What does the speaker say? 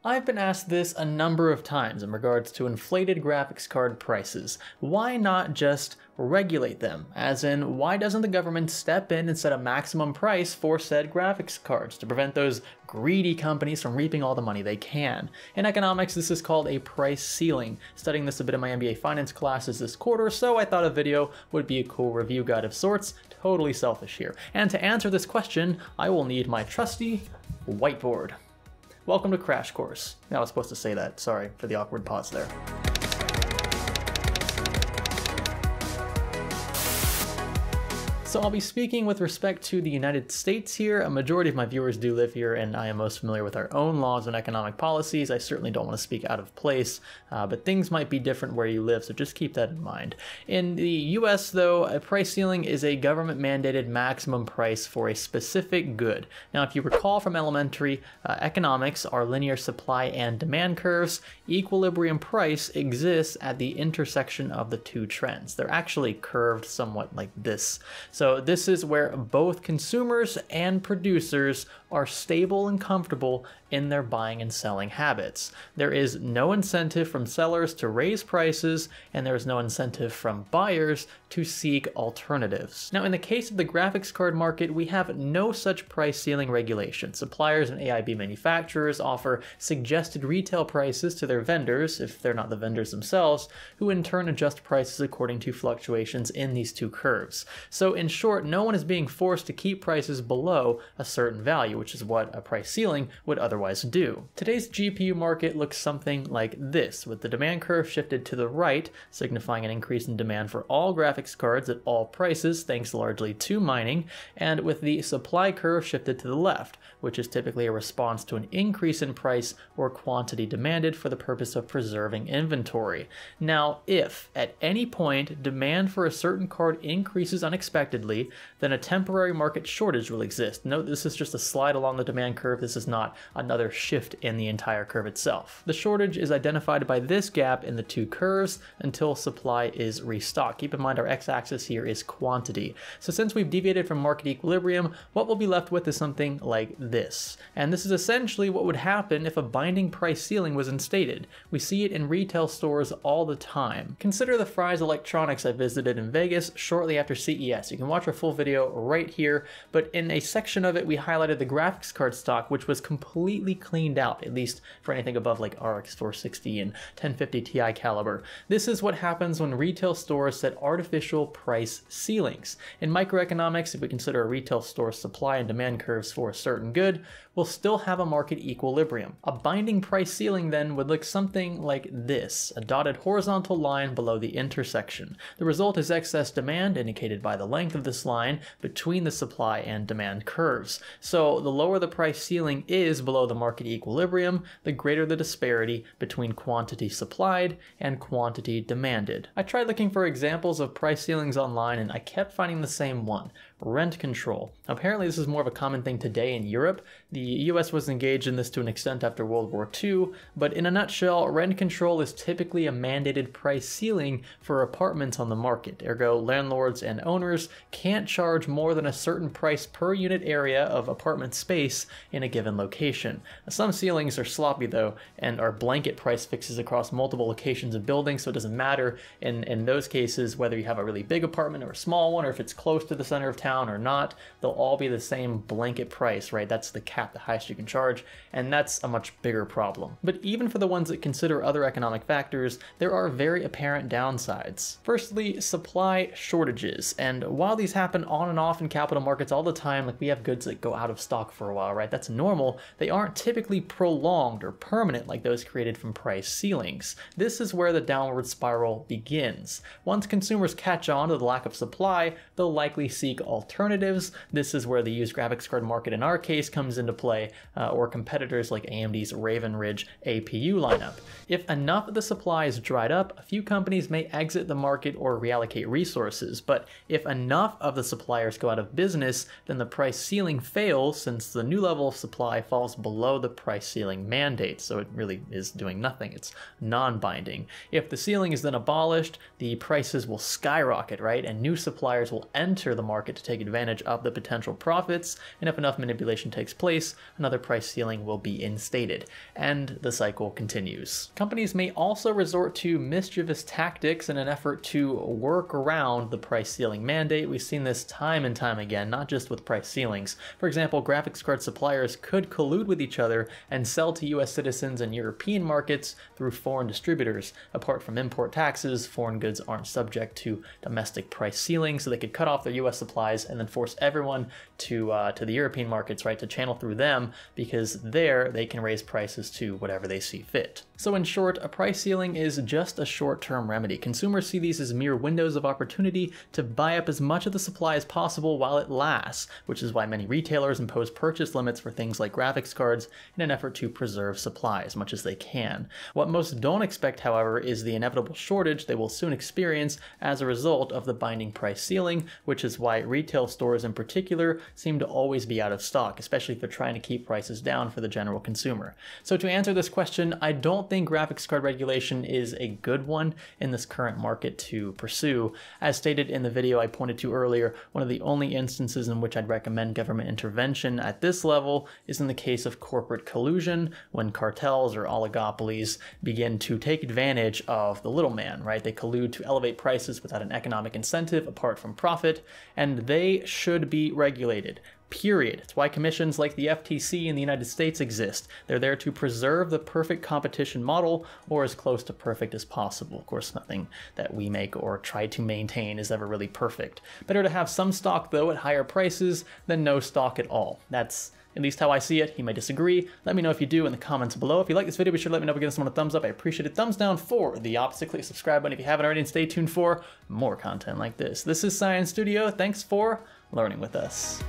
I've been asked this a number of times in regards to inflated graphics card prices. Why not just regulate them? As in, why doesn't the government step in and set a maximum price for said graphics cards to prevent those greedy companies from reaping all the money they can? In economics, this is called a price ceiling. Studying this a bit in my MBA finance classes this quarter, so I thought a video would be a cool review guide of sorts. Totally selfish here. And to answer this question, I will need my trusty whiteboard. Welcome to Crash Course. I was supposed to say that. Sorry for the awkward pause there. So I'll be speaking with respect to the United States here. A majority of my viewers do live here, and I am most familiar with our own laws and economic policies. I certainly don't want to speak out of place, but things might be different where you live, so just keep that in mind. In the US, though, a price ceiling is a government-mandated maximum price for a specific good. Now, if you recall from elementary economics, our linear supply and demand curves, equilibrium price exists at the intersection of the two trends. They're actually curved somewhat like this. So this is where both consumers and producers are stable and comfortable in their buying and selling habits. There is no incentive from sellers to raise prices, and there is no incentive from buyers to seek alternatives. Now, in the case of the graphics card market, we have no such price ceiling regulation. Suppliers and AIB manufacturers offer suggested retail prices to their vendors, if they're not the vendors themselves, who in turn adjust prices according to fluctuations in these two curves. So in short, no one is being forced to keep prices below a certain value, which is what a price ceiling would otherwise do. Today's GPU market looks something like this, with the demand curve shifted to the right, signifying an increase in demand for all graphics cards at all prices, thanks largely to mining, and with the supply curve shifted to the left, which is typically a response to an increase in price or quantity demanded for the purpose of preserving inventory. Now, if at any point demand for a certain card increases unexpectedly, then a temporary market shortage will exist. Note this is just a slide along the demand curve. This is not another shift in the entire curve itself. The shortage is identified by this gap in the two curves until supply is restocked. Keep in mind our x-axis here is quantity. So since we've deviated from market equilibrium, what we'll be left with is something like this. And this is essentially what would happen if a binding price ceiling was instated. We see it in retail stores all the time. Consider the Fry's Electronics I visited in Vegas shortly after CES. You can watch our full video right here, but in a section of it we highlighted the graphics card stock, which was completely cleaned out, at least for anything above like RX 460 and 1050 Ti caliber. This is what happens when retail stores set artificial price ceilings. In microeconomics, if we consider a retail store's supply and demand curves for a certain good, we'll still have a market equilibrium. A binding price ceiling then would look something like this, a dotted horizontal line below the intersection. The result is excess demand, indicated by the length of this line between the supply and demand curves. So the lower the price ceiling is below the market equilibrium, the greater the disparity between quantity supplied and quantity demanded. I tried looking for examples of price ceilings online and I kept finding the same one: rent control. Apparently this is more of a common thing today in Europe. The US was engaged in this to an extent after World War II, but in a nutshell, rent control is typically a mandated price ceiling for apartments on the market. Ergo, landlords and owners can't charge more than a certain price per unit area of apartment space in a given location. Some ceilings are sloppy though, and are blanket price fixes across multiple locations of buildings, so it doesn't matter in those cases whether you have a really big apartment or a small one, or if it's close to the center of town or not, they'll all be the same blanket price, right? That's the cap, the highest you can charge, and that's a much bigger problem. But even for the ones that consider other economic factors, there are very apparent downsides. Firstly, supply shortages, and while these happen on and off in capital markets all the time, like we have goods that go out of stock for a while, right? That's normal. They aren't typically prolonged or permanent like those created from price ceilings. This is where the downward spiral begins. Once consumers catch on to the lack of supply, they'll likely seek alternatives. This is where the used graphics card market in our case comes into play, or competitors like AMD's Raven Ridge APU lineup. If enough of the supply is dried up, a few companies may exit the market or reallocate resources, but if enough of the suppliers go out of business, then the price ceiling fails since the new level of supply falls below the price ceiling mandate, so it really is doing nothing. It's non-binding. If the ceiling is then abolished, the prices will skyrocket, right? And new suppliers will enter the market to take advantage of the potential profits, and if enough manipulation takes place, another price ceiling will be instated, and the cycle continues. Companies may also resort to mischievous tactics in an effort to work around the price ceiling mandate. We've seen this time and time again, not just with price ceilings. For example, graphics card suppliers could collude with each other and sell to US citizens and European markets through foreign distributors. Apart from import taxes, foreign goods aren't subject to domestic price ceilings, so they could cut off their US supplies and then force everyone to the European markets, right, to channel through them, because there they can raise prices to whatever they see fit. So in short, a price ceiling is just a short-term remedy. Consumers see these as mere windows of opportunity to buy up as much of the supply as possible while it lasts, which is why many retailers impose purchase limits for things like graphics cards in an effort to preserve supply as much as they can. What most don't expect, however, is the inevitable shortage they will soon experience as a result of the binding price ceiling, which is why retail stores in particular seem to always be out of stock, especially if they're trying to keep prices down for the general consumer. So to answer this question, I don't think graphics card regulation is a good one in this current market to pursue. As stated in the video I pointed to earlier, one of the only instances in which I'd recommend government intervention at this level is in the case of corporate collusion, when cartels or oligopolies begin to take advantage of the little man, right? They collude to elevate prices without an economic incentive apart from profit, and they should be regulated. Period. It's why commissions like the FTC in the United States exist. They're there to preserve the perfect competition model, or as close to perfect as possible. Of course, nothing that we make or try to maintain is ever really perfect. Better to have some stock, though, at higher prices than no stock at all. That's at least how I see it. You may disagree. Let me know if you do in the comments below. If you like this video, be sure to let me know by giving this one a thumbs up. I appreciate it. Thumbs down for the opposite. Click the subscribe button if you haven't already, and stay tuned for more content like this. This is Science Studio. Thanks for learning with us.